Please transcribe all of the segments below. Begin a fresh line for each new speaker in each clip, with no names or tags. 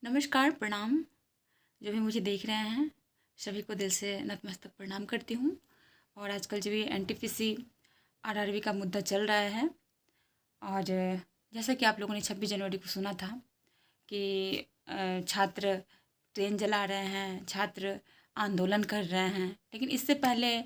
नमस्कार, प्रणाम। जो भी मुझे देख रहे हैं, सभी को दिल से नतमस्तक प्रणाम करती हूँ। और आजकल जो भी एनटीपीसी आरआरबी का मुद्दा चल रहा है, और जैसा कि आप लोगों ने 26 जनवरी को सुना था कि छात्र ट्रेन जला रहे हैं, छात्र आंदोलन कर रहे हैं, लेकिन इससे पहले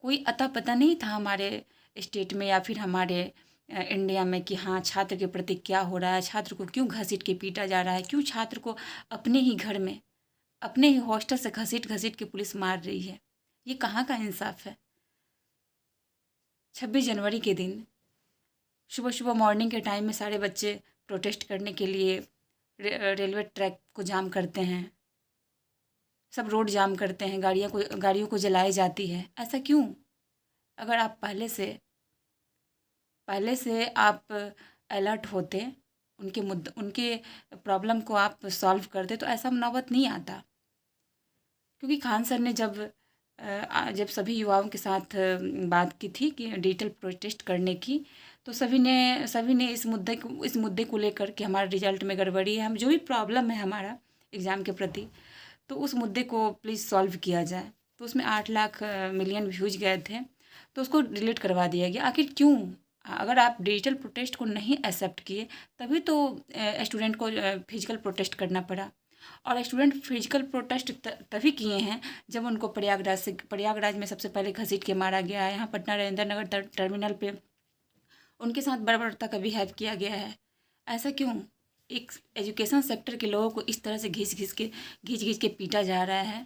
कोई अता पता नहीं था हमारे स्टेट में या फिर हमारे इंडिया में कि हाँ, छात्र के प्रति क्या हो रहा है, छात्र को क्यों घसीट के पीटा जा रहा है, क्यों छात्र को अपने ही घर में, अपने ही हॉस्टल से घसीट घसीट के पुलिस मार रही है। ये कहाँ का इंसाफ है। 26 जनवरी के दिन सुबह सुबह मॉर्निंग के टाइम में सारे बच्चे प्रोटेस्ट करने के लिए रेलवे ट्रैक को जाम करते हैं, सब रोड जाम करते हैं, गाड़ियों को जलाई जाती है। ऐसा क्यों? अगर आप पहले से आप अलर्ट होते, उनके प्रॉब्लम को आप सॉल्व करते, तो ऐसा नौबत नहीं आता। क्योंकि खान सर ने जब सभी युवाओं के साथ बात की थी कि डिजिटल प्रोटेस्ट करने की, तो सभी ने इस मुद्दे को लेकर कि हमारे रिजल्ट में गड़बड़ी है, हम जो भी प्रॉब्लम है हमारा एग्ज़ाम के प्रति, तो उस मुद्दे को प्लीज़ सॉल्व किया जाए। तो उसमें 8 लाख मिलियन व्यूज़ गए थे, तो उसको डिलीट करवा दिया गया। आखिर क्यों? अगर आप डिजिटल प्रोटेस्ट को नहीं एक्सेप्ट किए, तभी तो स्टूडेंट को फिजिकल प्रोटेस्ट करना पड़ा। और स्टूडेंट फिजिकल प्रोटेस्ट तभी किए हैं जब उनको प्रयागराज में सबसे पहले घसीट के मारा गया है। यहाँ पटना नरेंद्र नगर टर्मिनल पे उनके साथ बर्बरता का बिहेव किया गया है। ऐसा क्यों? एक एजुकेशन सेक्टर के लोगों को इस तरह से घींच घींच के पीटा जा रहा है।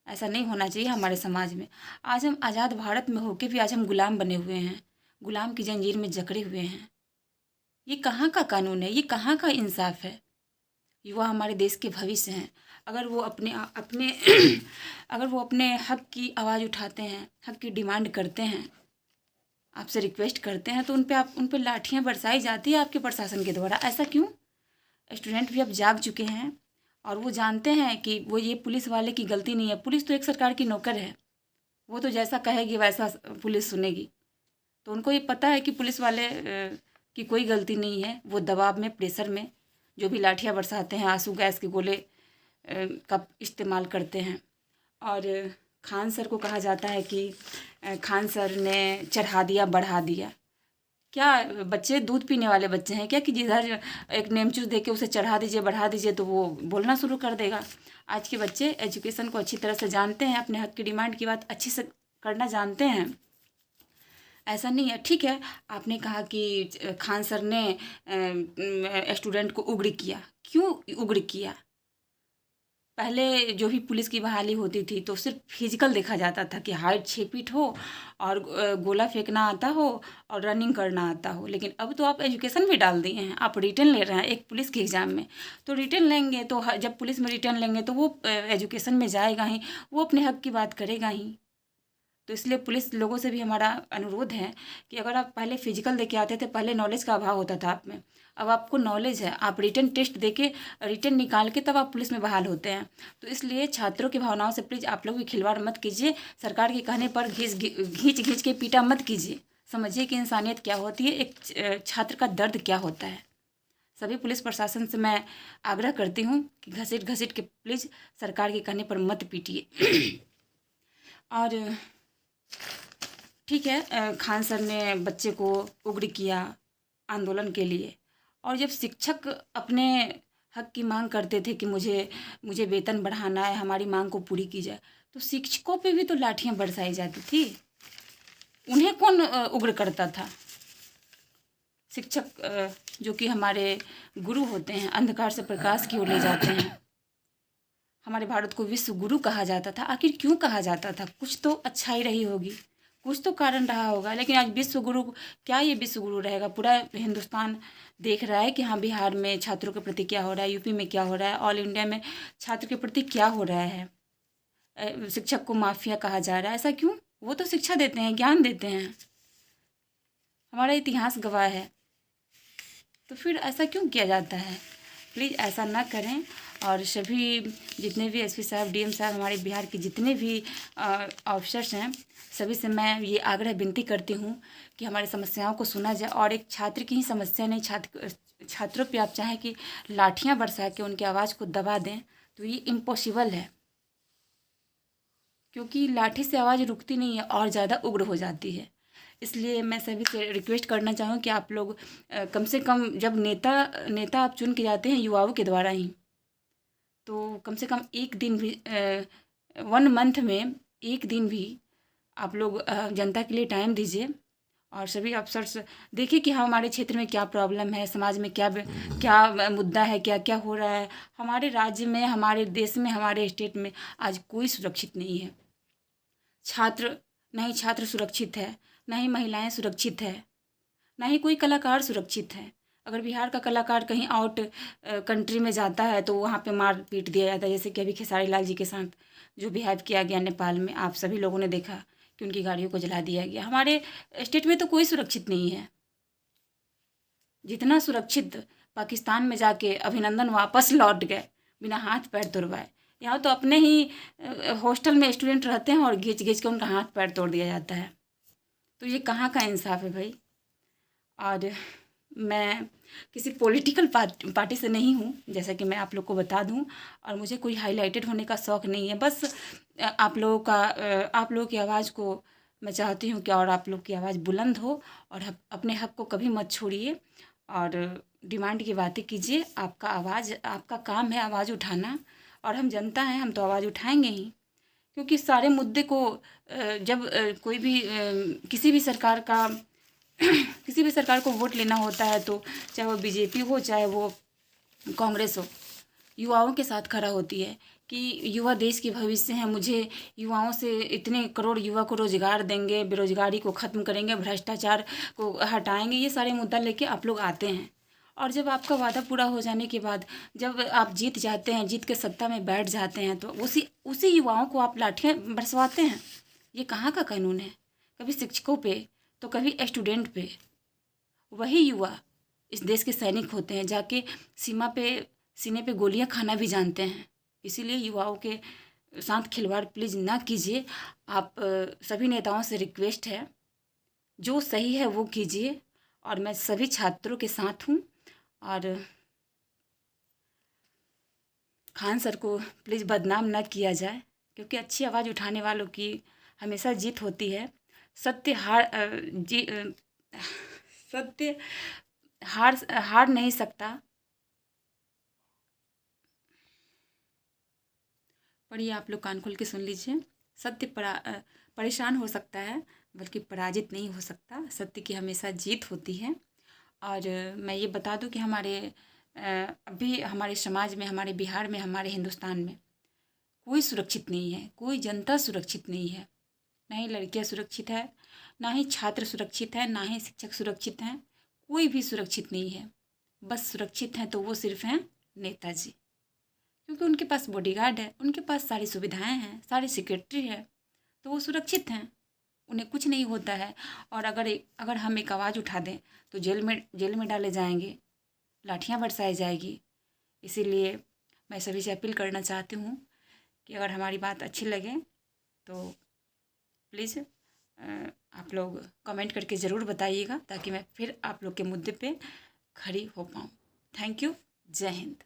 ऐसा नहीं होना चाहिए हमारे समाज में। आज हम आज़ाद भारत में होके भी आज हम गुलाम बने हुए हैं, गुलाम की जंजीर में जकड़े हुए हैं। ये कहाँ का कानून है? ये कहाँ का इंसाफ है? युवा हमारे देश के भविष्य हैं। अगर वो अपने अपने अगर वो अपने हक की आवाज़ उठाते हैं, हक की डिमांड करते हैं, आपसे रिक्वेस्ट करते हैं, तो उन पे लाठियाँ बरसाई जाती है आपके प्रशासन के द्वारा। ऐसा क्यों? स्टूडेंट भी अब जाग चुके हैं और वो जानते हैं कि वो ये पुलिस वाले की गलती नहीं है। पुलिस तो एक सरकार की नौकर है, वो तो जैसा कहेगी वैसा पुलिस सुनेगी। तो उनको ये पता है कि पुलिस वाले की कोई गलती नहीं है। वो दबाव में, प्रेशर में जो भी लाठियाँ बरसाते हैं, आंसू गैस के गोले का इस्तेमाल करते हैं। और खान सर को कहा जाता है कि खान सर ने चढ़ा दिया, बढ़ा दिया। क्या बच्चे दूध पीने वाले बच्चे हैं क्या कि जिधर एक नेमचूस दे के उसे चढ़ा दीजिए, बढ़ा दीजिए तो वो बोलना शुरू कर देगा? आज के बच्चे एजुकेशन को अच्छी तरह से जानते हैं, अपने हक की डिमांड की बात अच्छे से करना जानते हैं। ऐसा नहीं है। ठीक है, आपने कहा कि खान सर ने स्टूडेंट को उग्र किया। क्यों उग्र किया? पहले जो भी पुलिस की बहाली होती थी तो सिर्फ फिजिकल देखा जाता था कि हाइट 6 फीट हो और गोला फेंकना आता हो और रनिंग करना आता हो। लेकिन अब तो आप एजुकेशन भी डाल दिए हैं। आप रिटर्न ले रहे हैं एक पुलिस के एग्ज़ाम में, तो रिटर्न लेंगे तो जब पुलिस में रिटर्न लेंगे तो वो एजुकेशन में जाएगा ही, वो अपने हक की बात करेगा ही। तो इसलिए पुलिस लोगों से भी हमारा अनुरोध है कि अगर आप पहले फिजिकल दे के आते थे, पहले नॉलेज का अभाव होता था आप में, अब आपको नॉलेज है, आप रिटर्न टेस्ट दे के रिटर्न निकाल के तब आप पुलिस में बहाल होते हैं। तो इसलिए छात्रों की भावनाओं से प्लीज़ आप लोग भी खिलवाड़ मत कीजिए। सरकार के कहने पर घींच घींच के पीटा मत कीजिए। समझिए कि इंसानियत क्या होती है, एक छात्र का दर्द क्या होता है। सभी पुलिस प्रशासन से मैं आग्रह करती हूँ कि घसीट घसीट के प्लीज़ सरकार के कहने पर मत पीटिए। और ठीक है, खान सर ने बच्चे को उग्र किया आंदोलन के लिए। और जब शिक्षक अपने हक की मांग करते थे कि मुझे वेतन बढ़ाना है, हमारी मांग को पूरी की जाए, तो शिक्षकों पे भी तो लाठियां बरसाई जाती थी। उन्हें कौन उग्र करता था? शिक्षक जो कि हमारे गुरु होते हैं, अंधकार से प्रकाश की ओर ले जाते हैं। हमारे भारत को विश्व गुरु कहा जाता था। आखिर क्यों कहा जाता था? कुछ तो अच्छाई रही होगी, कुछ तो कारण रहा होगा। लेकिन आज विश्व गुरु, क्या ये विश्व गुरु रहेगा? पूरा हिंदुस्तान देख रहा है कि हाँ, बिहार में छात्रों के प्रति क्या हो रहा है, यूपी में क्या हो रहा है, ऑल इंडिया में छात्र के प्रति क्या हो रहा है। शिक्षक को माफिया कहा जा रहा है। ऐसा क्यों? वो तो शिक्षा देते हैं, ज्ञान देते हैं, हमारा इतिहास गवाह है। तो फिर ऐसा क्यों किया जाता है? प्लीज़ ऐसा ना करें। और सभी जितने भी एसपी साहब, डीएम साहब, हमारे बिहार के जितने भी ऑफिसर्स हैं, सभी से मैं ये आग्रह विनती करती हूँ कि हमारी समस्याओं को सुना जाए। और एक छात्र की ही समस्या नहीं, छात्रों पे आप चाहें कि लाठियां बरसा के उनकी आवाज़ को दबा दें तो ये इम्पॉसिबल है, क्योंकि लाठी से आवाज़ रुकती नहीं है और ज़्यादा उग्र हो जाती है। इसलिए मैं सभी से रिक्वेस्ट करना चाहूँ कि आप लोग कम से कम जब नेता नेता आप चुन के जाते हैं युवाओं के द्वारा ही, तो कम से कम एक दिन भी 1 मंथ में एक दिन भी आप लोग जनता के लिए टाइम दीजिए और सभी अफसर्स देखिए कि हमारे क्षेत्र में क्या प्रॉब्लम है, समाज में क्या क्या मुद्दा है, क्या क्या हो रहा है। हमारे राज्य में, हमारे देश में, हमारे स्टेट में आज कोई सुरक्षित नहीं है। छात्र, ना ही छात्र सुरक्षित है, ना ही महिलाएं सुरक्षित है, ना ही कोई कलाकार सुरक्षित है। अगर बिहार का कलाकार कहीं आउट कंट्री में जाता है तो वहाँ पे मार पीट दिया जाता है, जैसे कि अभी खेसारी लाल जी के साथ जो बिहेव किया गया नेपाल में, आप सभी लोगों ने देखा कि उनकी गाड़ियों को जला दिया गया। हमारे स्टेट में तो कोई सुरक्षित नहीं है। जितना सुरक्षित पाकिस्तान में जाके अभिनंदन वापस लौट गए बिना हाथ पैर तोड़वाए, यहाँ तो अपने ही हॉस्टल में स्टूडेंट रहते हैं और घिंच घिंच के उनका हाथ पैर तोड़ दिया जाता है। तो ये कहाँ का इंसाफ है भाई। और मैं किसी पॉलिटिकल पार्टी से नहीं हूँ, जैसा कि मैं आप लोग को बता दूँ, और मुझे कोई हाईलाइटेड होने का शौक़ नहीं है। बस आप लोगों की आवाज़ को मैं चाहती हूँ कि और आप लोग की आवाज़ बुलंद हो और अपने हक को कभी मत छोड़िए और डिमांड की बातें कीजिए। आपका काम है आवाज़ उठाना, और हम जनता हैं, हम तो आवाज़ उठाएंगे ही, क्योंकि सारे मुद्दे को जब कोई भी किसी भी सरकार का किसी भी सरकार को वोट लेना होता है तो चाहे वो बीजेपी हो चाहे वो कांग्रेस हो, युवाओं के साथ खड़ा होती है कि युवा देश के भविष्य हैं, मुझे युवाओं से इतने करोड़ युवा को रोजगार देंगे, बेरोजगारी को ख़त्म करेंगे, भ्रष्टाचार को हटाएंगे, ये सारे मुद्दा लेके आप लोग आते हैं। और जब आपका वादा पूरा हो जाने के बाद जब आप जीत जाते हैं, जीत के सत्ता में बैठ जाते हैं, तो उसी युवाओं को आप लाठियाँ बरसवाते हैं। ये कहाँ का कानून है। कभी शिक्षकों पे तो कभी स्टूडेंट पे। वही युवा इस देश के सैनिक होते हैं, जाके सीने पे गोलियां खाना भी जानते हैं। इसीलिए युवाओं के साथ खिलवाड़ प्लीज़ ना कीजिए। आप सभी नेताओं से रिक्वेस्ट है, जो सही है वो कीजिए। और मैं सभी छात्रों के साथ हूँ। और खान सर को प्लीज़ बदनाम ना किया जाए, क्योंकि अच्छी आवाज़ उठाने वालों की हमेशा जीत होती है। सत्य हार नहीं सकता। पढ़िए, आप लोग कान खोल के सुन लीजिए। सत्य परेशान हो सकता है, बल्कि पराजित नहीं हो सकता। सत्य की हमेशा जीत होती है। और मैं ये बता दूं कि अभी हमारे समाज में, हमारे बिहार में, हमारे हिंदुस्तान में कोई सुरक्षित नहीं है, कोई जनता सुरक्षित नहीं है। ना ही लड़कियां सुरक्षित है, ना ही छात्र सुरक्षित है, ना ही शिक्षक सुरक्षित हैं। कोई भी सुरक्षित नहीं है। बस सुरक्षित हैं तो वो सिर्फ हैं नेताजी, क्योंकि उनके पास बॉडीगार्ड है, उनके पास सारी सुविधाएं हैं, सारी सिक्योरिटी है, तो वो सुरक्षित हैं, उन्हें कुछ नहीं होता है। और अगर हम एक आवाज़ उठा दें तो जेल में डाले जाएंगे, लाठियाँ बरसाई जाएगी। इसीलिए मैं सभी से अपील करना चाहती हूँ कि अगर हमारी बात अच्छी लगे तो प्लीज़ आप लोग कमेंट करके ज़रूर बताइएगा, ताकि मैं फिर आप लोग के मुद्दे पे खड़ी हो पाऊँ। Thank you. जय हिंद।